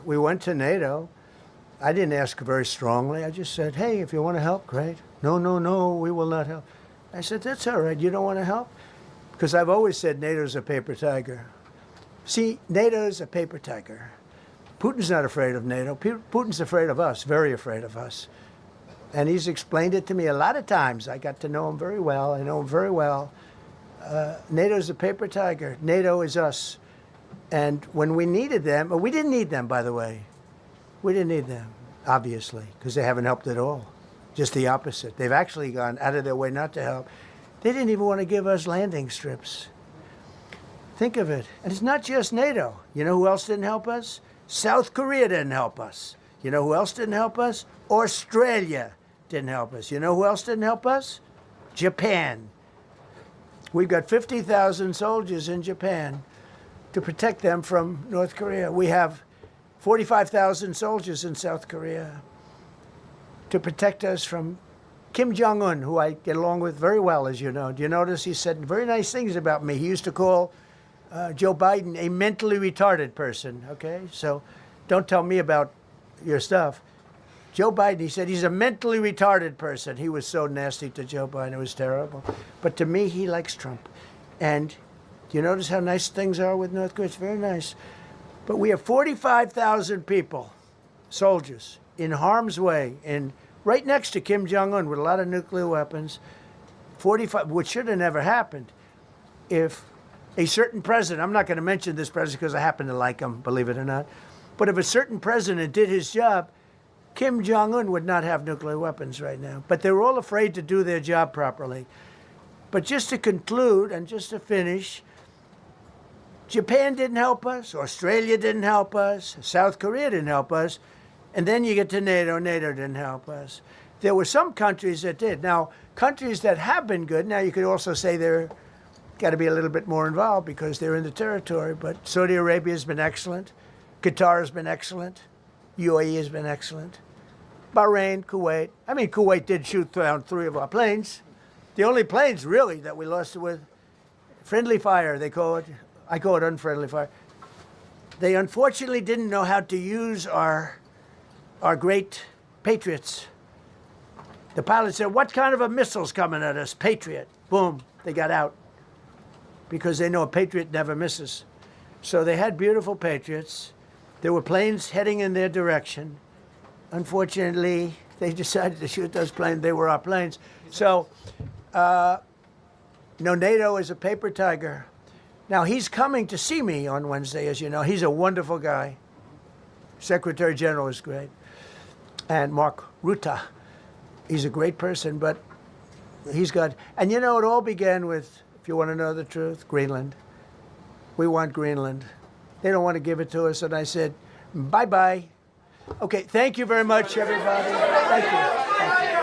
We went to NATO. I didn't ask very strongly. I just said, hey, if you want to help, great. No, no, no, we will not help. I said, that's all right. You don't want to help? Because I've always said NATO's a paper tiger. See, NATO's a paper tiger. Putin's not afraid of NATO. Putin's afraid of us, very afraid of us. And he's explained it to me a lot of times. I got to know him very well. I know him very well. NATO's a paper tiger. NATO is us. And when we needed them, we didn't need them, by the way. We didn't need them, obviously, because they haven't helped at all. Just the opposite. They've actually gone out of their way not to help. They didn't even want to give us landing strips. Think of it. And it's not just NATO. You know who else didn't help us? South Korea didn't help us. You know who else didn't help us? Australia didn't help us. You know who else didn't help us? Japan. We've got 50,000 soldiers in Japan to protect them from North Korea. We have 45,000 soldiers in South Korea to protect us from Kim Jong-un, who I get along with very well, as you know. Do you notice he said very nice things about me? He used to call Joe Biden a mentally retarded person, okay? So don't tell me about your stuff. Joe Biden, he said he's a mentally retarded person. He was so nasty to Joe Biden. It was terrible. But to me, he likes Trump. And do you notice how nice things are with North Korea? It's very nice. But we have 45,000 people, soldiers, in harm's way, right next to Kim Jong-un with a lot of nuclear weapons. 45, which should have never happened if a certain president, I'm not going to mention this president because I happen to like him, believe it or not, but if a certain president did his job, Kim Jong-un would not have nuclear weapons right now. But they were all afraid to do their job properly. But just to conclude and just to finish, Japan didn't help us, Australia didn't help us, South Korea didn't help us, and then you get to NATO, NATO didn't help us. There were some countries that did. Now, countries that have been good, now you could also say they're got to be a little bit more involved because they're in the territory, but Saudi Arabia has been excellent, Qatar has been excellent, UAE has been excellent, Bahrain, Kuwait. I mean, Kuwait did shoot down 3 of our planes. The only planes, really, that we lost with friendly fire, they call it. I call it unfriendly fire. They unfortunately didn't know how to use our great Patriots. The pilot said, what kind of a missile's coming at us? Patriot. Boom, they got out. Because they know a Patriot never misses. So they had beautiful Patriots. There were planes heading in their direction. Unfortunately, they decided to shoot those planes. They were our planes. So, no, NATO is a paper tiger. Now, he's coming to see me on Wednesday, as you know. He's a wonderful guy. Secretary General is great. And Mark Rutte, he's a great person, but he's got... And you know, it all began with, if you want to know the truth, Greenland. We want Greenland. They don't want to give it to us. And I said, bye-bye. Okay, thank you very much, everybody. Thank you. Thank you.